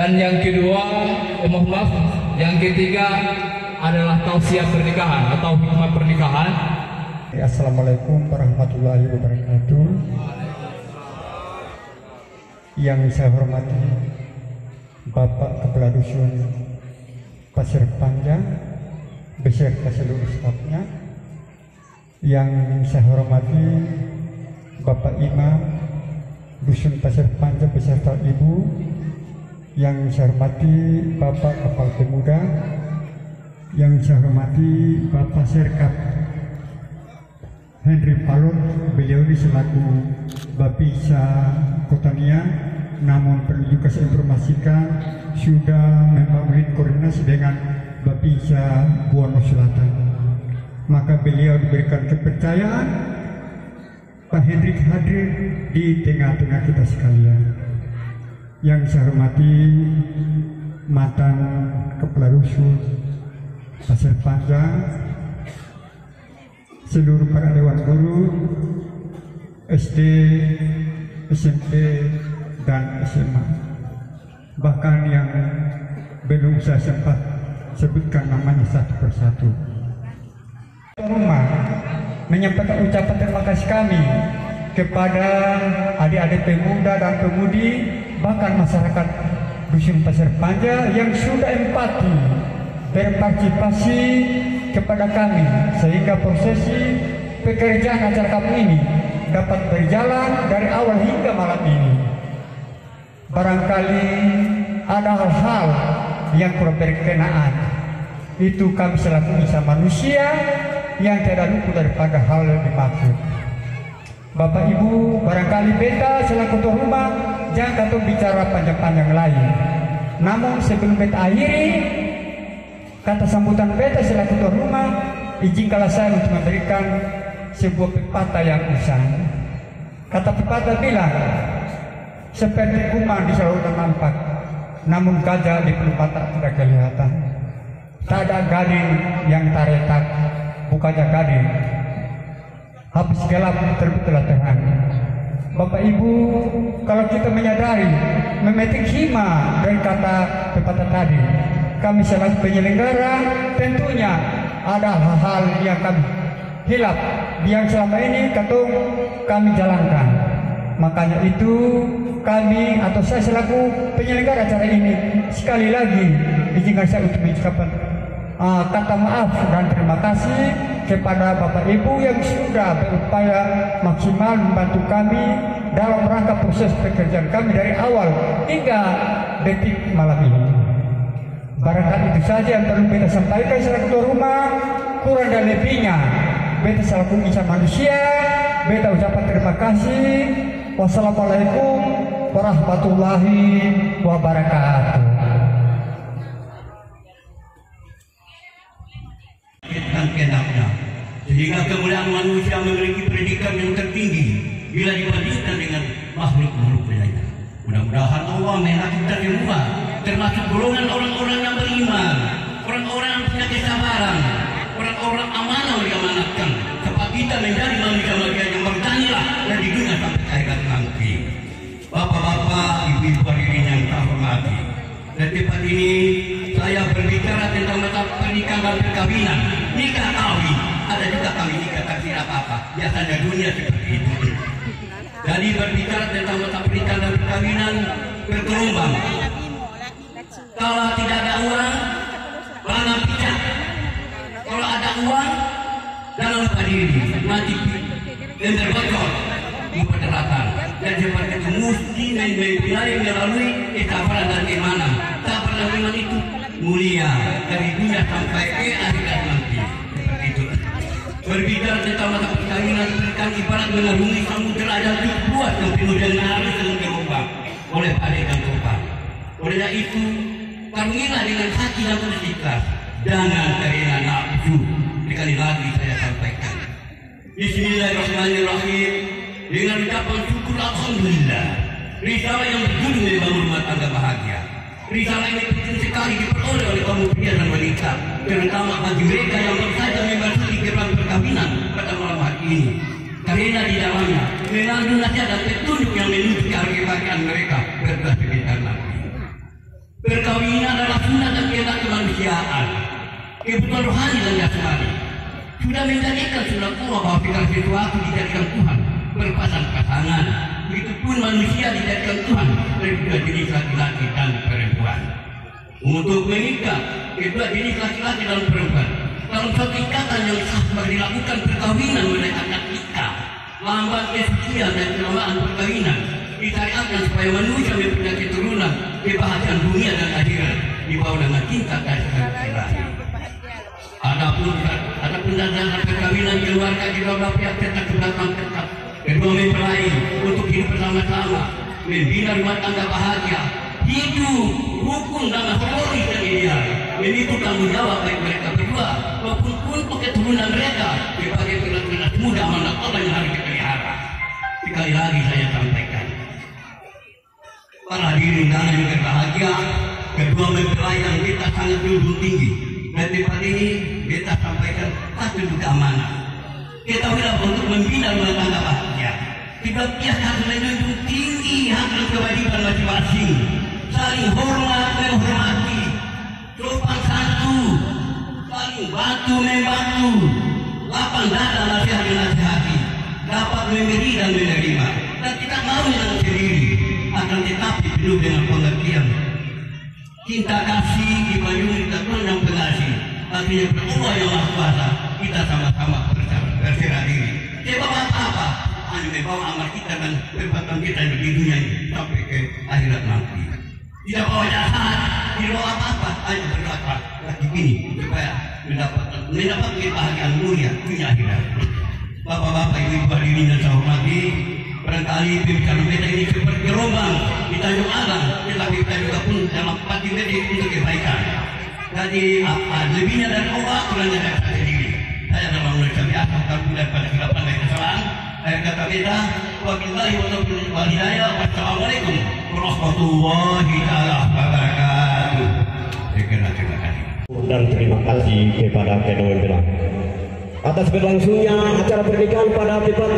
Dan yang kedua, mohon maaf, yang ketiga adalah tausiah pernikahan atau hikmah pernikahan. Assalamualaikum warahmatullahi wabarakatuh. Yang saya hormati Bapak Kepala Dusun Pasir Panjang beserta seluruh stafnya. Yang saya hormati Bapak Imam Dusun Pasir Panjang beserta Ibu. Yang saya hormati Bapak Kepala Pemuda. Yang saya hormati Bapak Serkap Henry Palot, beliau ini selaku Bapisa Kotania, namun perlu juga saya informasikan sudah membangun koordinasi dengan Bapisa Buwono Selatan. Maka beliau diberikan kepercayaan Pak Hendrik hadir di tengah-tengah kita sekalian. Yang saya hormati mantan Kepala Dusun Pasir Panjang, seluruh para dewan guru SD, SMP, dan SMA, bahkan yang belum saya sempat sebutkan namanya satu persatu. Rumah menyampaikan ucapan terima kasih kami kepada adik-adik pemuda dan pemudi, bahkan masyarakat Dusun Pasir Panjang yang sudah empati berpartisipasi kepada kami, sehingga prosesi pekerjaan acara kami ini dapat berjalan dari awal hingga malam ini. Barangkali ada hal-hal yang kurang berkenaan, itu kami selaku insan manusia yang tidak luput daripada hal yang dimaksud. Bapak Ibu, barangkali beta selaku tuan rumah jangan kata bicara panjang-panjang lain. Namun sebelum beta akhiri kata sambutan beta selaku tuan rumah, izinkanlah saya untuk memberikan sebuah pepatah yang usang. Kata pepatah bilang, seperti kuman di saluran nampak, namun gajah di pelupatak tidak kelihatan. Tak ada gading yang taretak, bukannya gading. Habis gelap terbitlah terang. Bapak Ibu, kalau kita menyadari, memetik hikmah dari kata pepatah tadi, kami selaku penyelenggara tentunya ada hal-hal yang kami hilap yang selama ini kami jalankan. Makanya itu kami atau saya selaku penyelenggara acara ini sekali lagi izinkan saya untuk mengucapkan kata maaf dan terima kasih kepada Bapak Ibu yang sudah berupaya maksimal membantu kami dalam rangka proses pekerjaan kami dari awal hingga detik malam ini. Barangkali itu saja yang perlu beta sampaikan selaku tuan rumah. Kurang dan lebihnya beta selaku insan manusia, beta ucapan terima kasih. Wassalamualaikum warahmatullahi wabarakatuh. Sehingga kemuliaan manusia memiliki predikat yang tertinggi bila dibandingkan dengan makhluk-makhluk lainnya. Mudah-mudahan Allah mengenal kita semua, termasuk golongan orang-orang yang beriman, orang-orang yang punya kesabaran, orang-orang amanah yang diamanatkan, sebab kita menjadi manusia-manusia yang bertanilah dan di dunia sampai akhirat nanti. Bapak-bapak, ibu-ibu hadirin yang saya hormati, di tempat ini saya berbicara tentang mata pernikahan dan perkawinan, nikah kawin. Ada juga kami nikah tak tidak apa-apa, biasanya dunia seperti itu. Jadi berbicara tentang mata pernikahan dan perkawinan bergelombang. Kalau tidak ada uang, jangan pijak. Kalau ada uang, jangan lupa diri. Nanti yang bocor di perderatan. Dan seperti itu mesti membiayai melalui kesabaran dan keimanan. Sabar dan iman itu mulia dari dunia sampai ke akhirat nanti. Seperti itu. Berbicara tentang mata perkawinan pernikahan ibarat mengarungi samudera yang cukup luas yang penuh dengan arus yang gelombang oleh badai dan topan. Oleh itu, karunilah dengan hati yang berikhlas, jangan karena nafsu. Sekali lagi saya sampaikan. Bismillahirrahmanirrahim. Dengan ucapan syukur alhamdulillah. Risalah yang berjudul membangun rumah tangga bahagia. Risalah ini penting sekali diperoleh oleh kaum pria dan wanita, terutama bagi mereka yang baru saja memasuki gerbang perkawinan pada malam hari ini. Karena di dalamnya mengandung nasihat dan petunjuk yang menuju ke kebahagiaan mereka berdasarkan nanti. Perkawinan adalah sunnah dan kehendak kemanusiaan, kebutuhan rohani dan jasmani. Sudah menjadikan sunnah Allah bahwa segala sesuatu dijadikan Tuhan berpasang pasangan. Begitupun manusia dijadikan Tuhan dari dua jenis laki-laki dan perempuan. Untuk menikah kedua jenis laki-laki dan perempuan dalam suatu ikatan yang sah dilakukan perkawinan oleh akad nikah, lambang kesucian dan keutamaan perkawinan disyariatkan supaya manusia mempunyai keturunan, kebahagiaan dunia dan akhirat dibawa dengan cinta kasih dan ilahi. Adapun dasar perkawinan keluarga kedua belah pihak tetap berdatang tetap kedua mempelai untuk hidup bersama-sama, membina rumah tangga bahagia, hidup rukun dan harmonis dan ideal. Itu tanggung jawab baik mereka berdua maupun untuk keturunan mereka sebagai penerus muda amanat Allah yang harus dipelihara. Sekali lagi saya sampaikan, para hadirin dan yang berbahagia, kedua mempelai yang kita sangat junjung tinggi. Dan tempat ini kita sampaikan satu juga amanah. Kita bilang untuk membina rumah tangga bahagia. Kedua pihak harus menjunjung tinggi hak dan kewajiban masing-masing. Saling hormat menghormati, sopan santun, saling bantu membantu, lapang dada nasihat menasihati, dapat memberi dan menerima, dan tidak mau yang sendiri, akan tetapi penuh dengan pengertian. Cinta kasih dibayungi Tuhan yang pengasih, artinya Allah yang Maha Kuasa, kita sama-sama berserah diri. Sebab apa? Hanya membawa amal kita dan perbuatan kita di dunia ini sampai ke akhirat nanti. Tidak bawa jahat, tidak bawa apa-apa, hanya berdoa lagi ini supaya mendapat kebahagiaan mulia dunia akhirat. Bapak-bapak, ibu-ibu hadirin yang saya hormati, barangkali pembicaraan kita ini seperti gelombang di Tanjung Alang, tetapi kita juga pun dalam hati kita untuk kebaikan. Jadi lebihnya dari Allah, kurangnya dari saya sendiri. Saya dalam mengucapkan biasa daripada kesilapan dan kesalahan. Akhir kata kita, wabillahi wal hidayah, wassalamualaikum warahmatullahi wabarakatuh. Terima kasih. Dan terima kasih kepada kedua mempelai atas berlangsungnya acara pernikahan pada tepat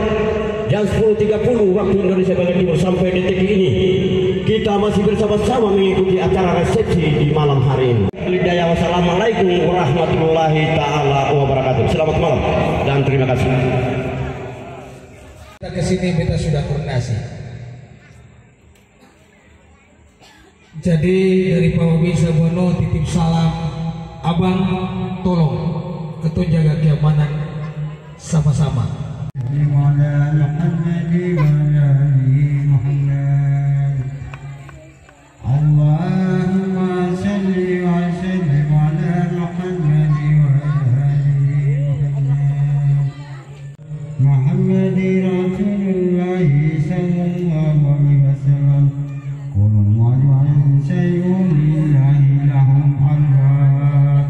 jam 10.30 waktu Indonesia bagian timur. Sampai detik ini kita masih bersama-sama mengikuti acara resepsi di malam hari ini. Wassalamualaikum warahmatullahi taala wabarakatuh. Selamat malam dan terima kasih. Kita kesini kita sudah koordinasi. Jadi dari Pak Wabi Sabono titip salam, abang tolong ketun jaga keamanan sama-sama. Allahumma salli wa sallim ala Muhammad wa ali Muhammad Rasulullah sallallahu alaihi wasallam. Qul ma shay'un lillahi lahum Allah.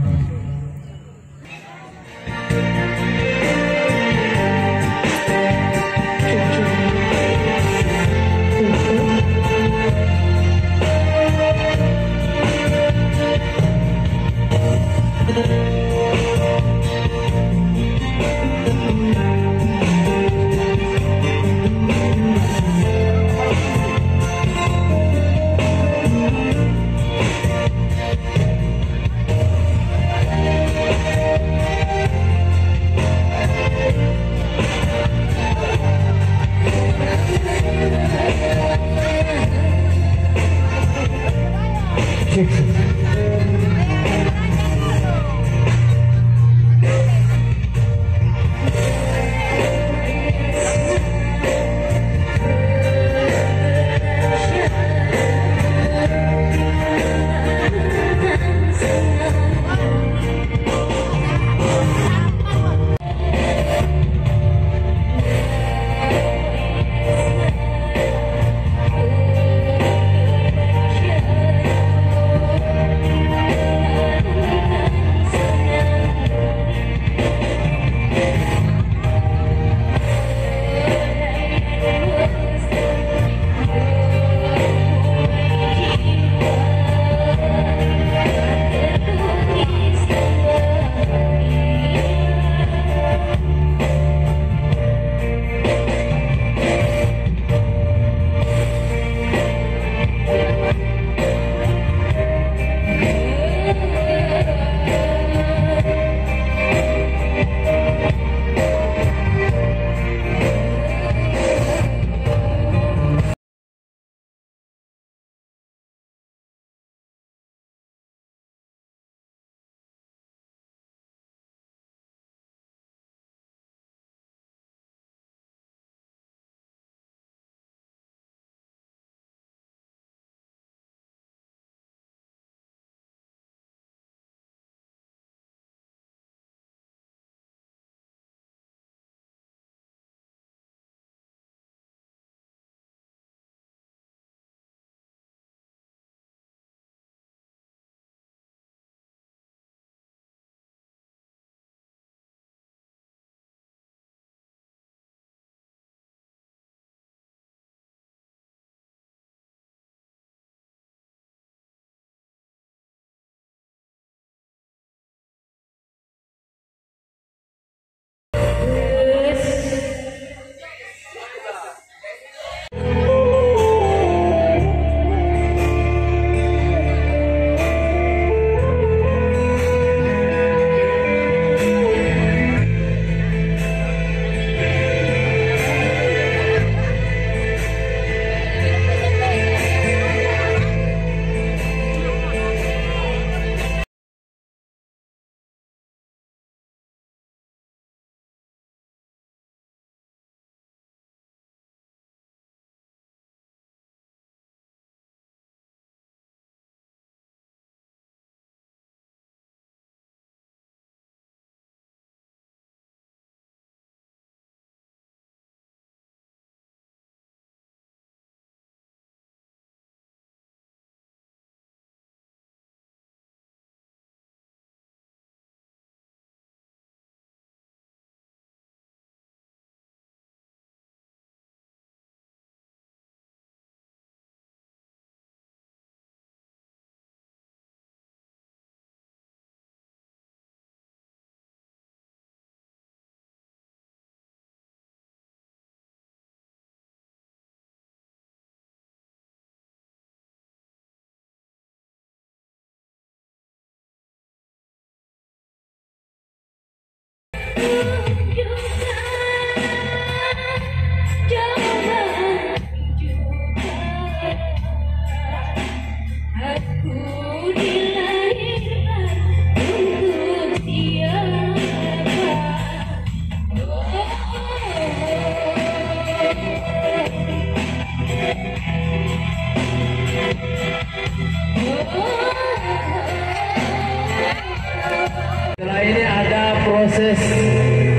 Setelah ini ada proses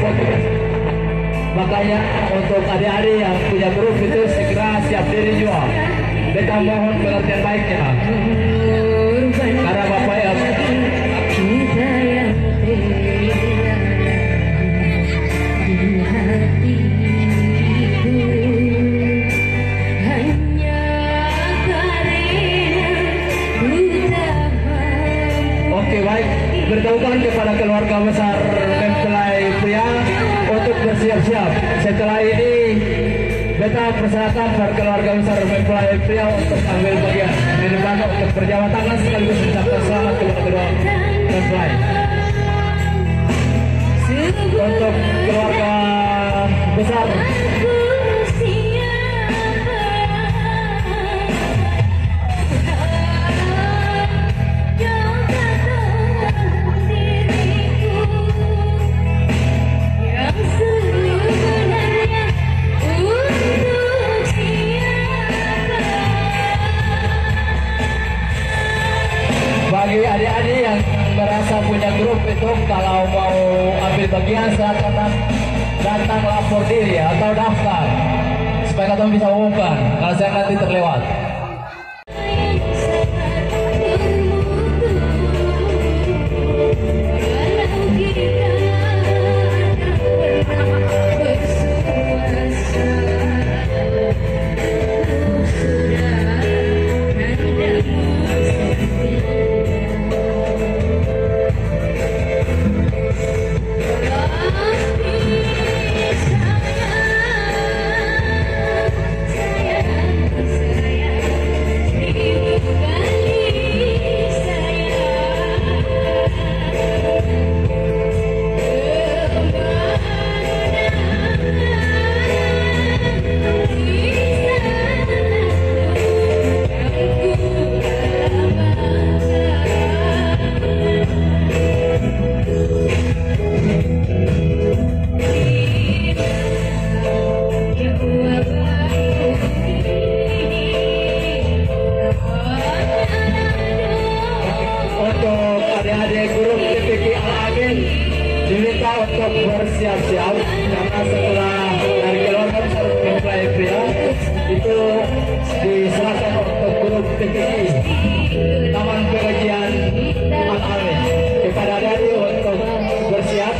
foto. Makanya untuk adik-adik yang punya grup itu segera siap diri juga. Kita mohon pengertian baiknya. Karena Bapak yang Oke, baik, beritahukan kepada keluarga besar mempelai pria untuk bersiap-siap. Setelah ini beta persilakan para keluarga besar mempelai pria untuk ambil bagian di depan untuk berjabat tangan sekaligus mengucapkan selamat kepada kedua mempelai. Untuk keluarga besar bagi adik-adik yang merasa punya grup itu, kalau mau ambil bagian silakan datang lapor diri atau daftar supaya kalian bisa umumkan kalau saya nanti terlewat. Untuk bersiap-siap karena setelah dari keluarga besar mempelai pria itu diserahkan untuk grup TPI Taman Pengajian Al-Amin kepada adik-adik untuk bersiap.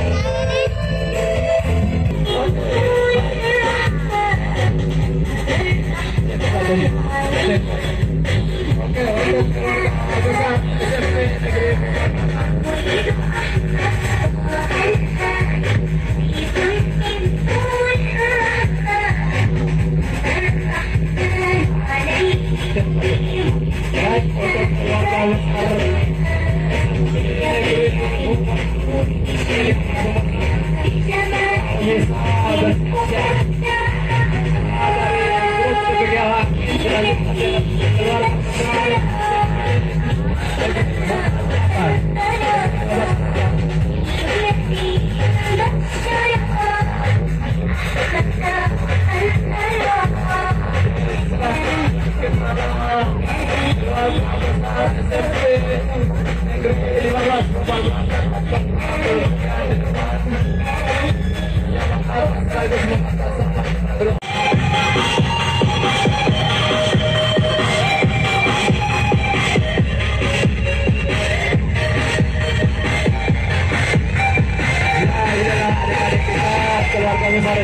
Keluarga besar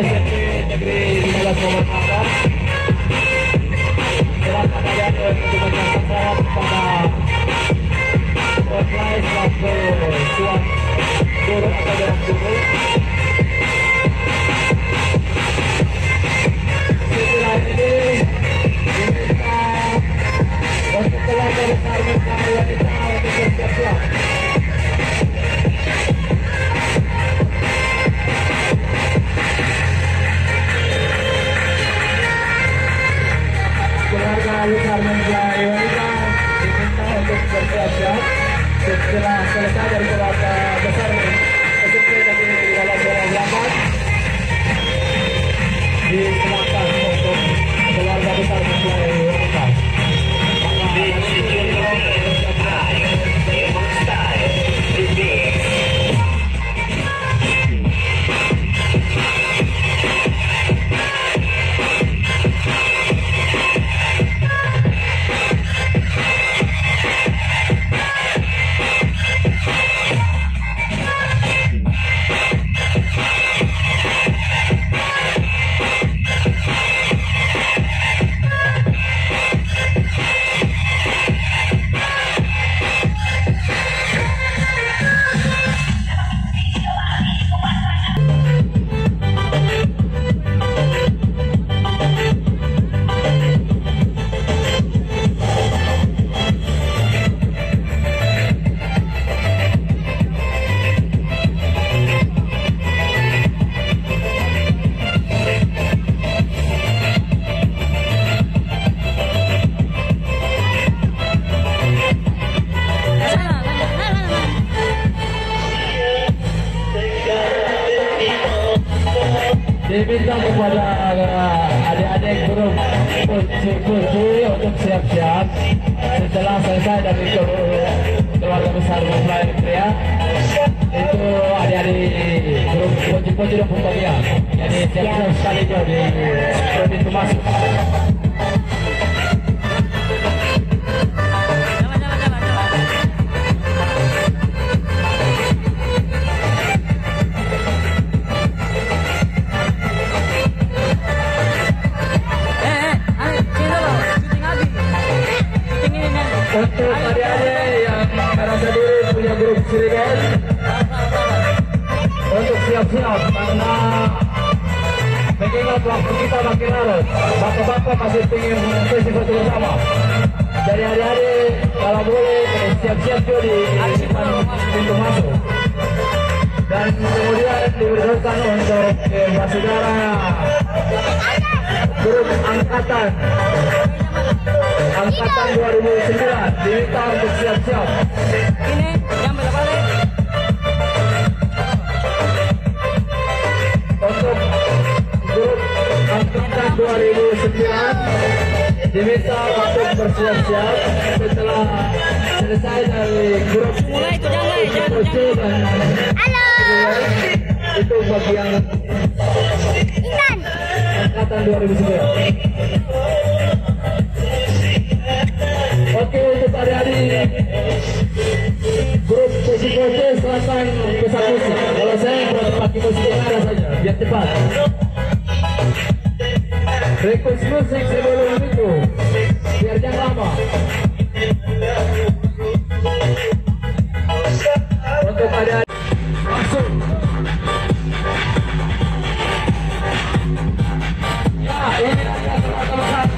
SMP Negeri 15 Muhammad Hasan. Silakan ada untuk mengucapkan selamat kepada online selaku tuan guru atau dorong guru. Setelah ini diminta untuk keluarga besar mempelai wanita untuk bersiap-siap. Keluarga besar mempelai wanita diminta untuk diminta kepada adik-adik grup Puci untuk siap-siap setelah selesai dari keluarga besar mempelai pria. Itu adik-adik grup Puci dan pembagian. Jadi siap-siap sekali itu di pintu masuk. Untuk adik-adik yang merasa diri punya grup Sirigen, untuk siap-siap karena mengingat waktu kita makin larut, bapak-bapak masih ingin sesi foto bersama. Jadi adik-adik kalau boleh siap-siap juga di depan pintu masuk. Dan kemudian diberitahukan untuk Mbak Saudara grup angkatan 2009 diminta untuk siap-siap. Ini yang balik. Untuk grup angkatan 2009 diminta untuk bersiap-siap setelah selesai dari grup Mulai itu jangan. Halo. Itu bagian angkatan 2009. Oke, untuk adik-adik grup musik silakan pesan musik. Kalau saya pakai musik yang ada saja, biar cepat. Request musik sebelum itu, biar jangan lama. Untuk adik-adik masuk. Ya, ini adalah teman-teman.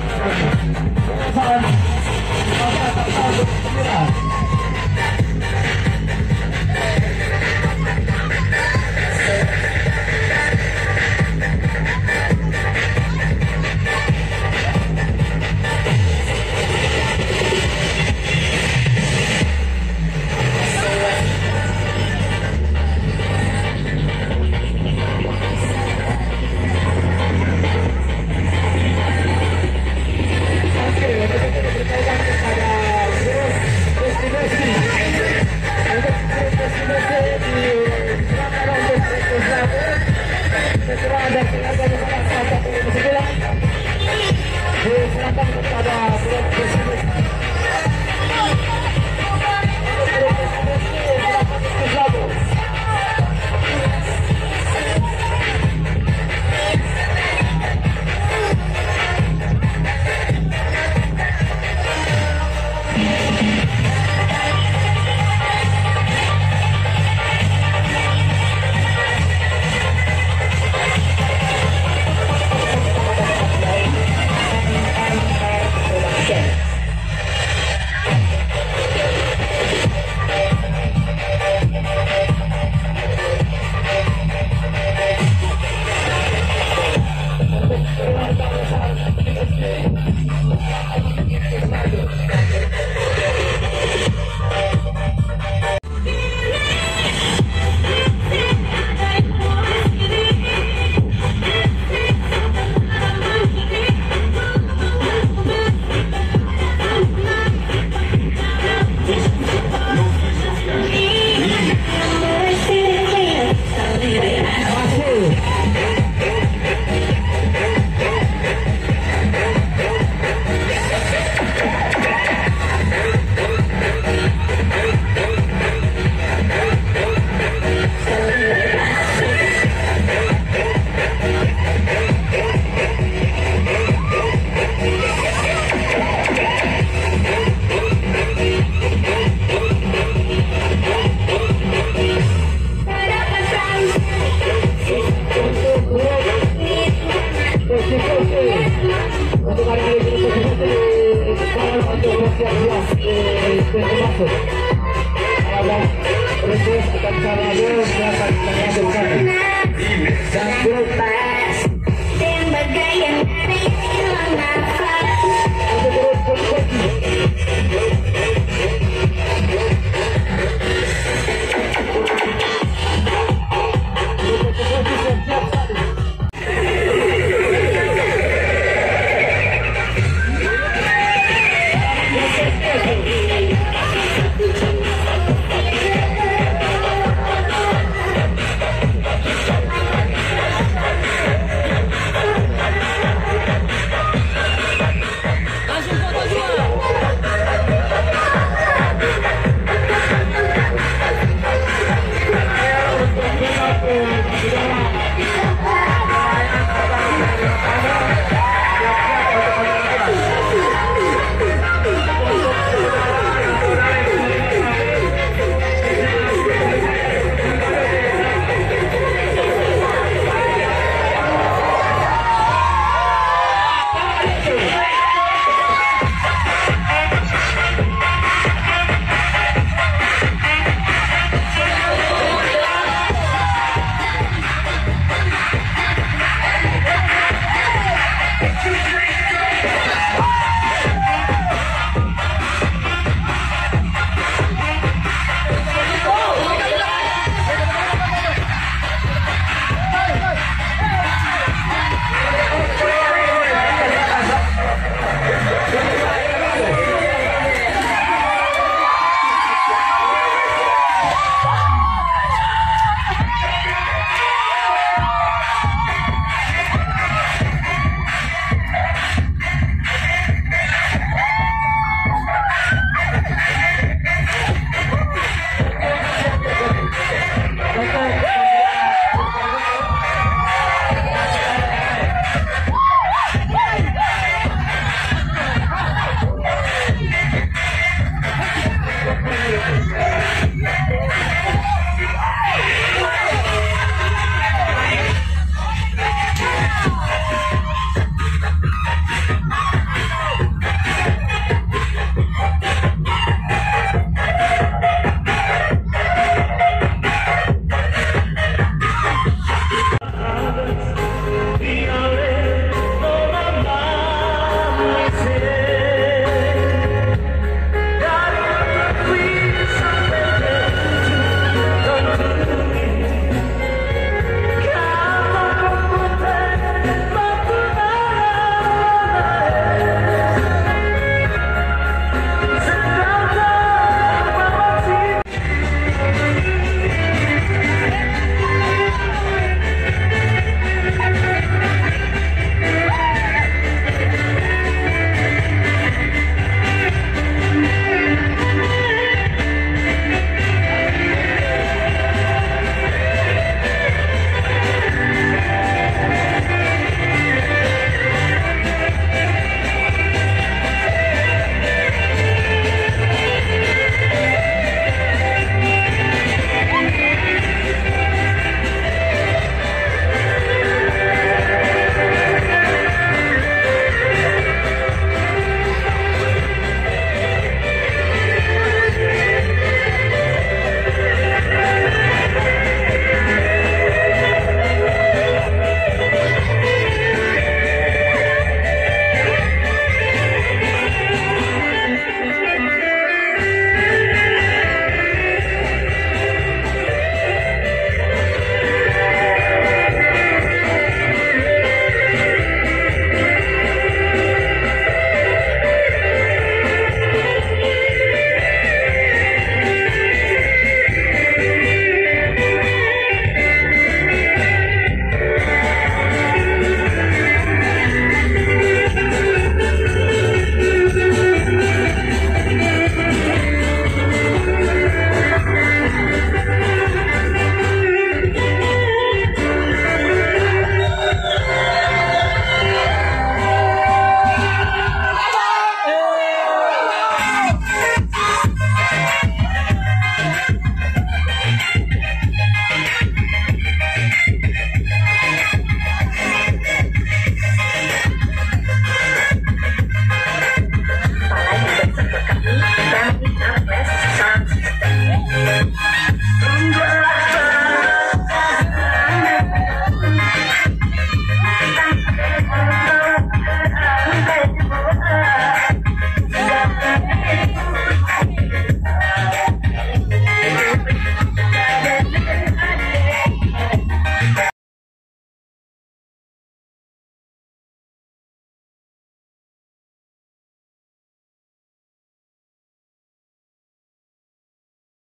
Thank you.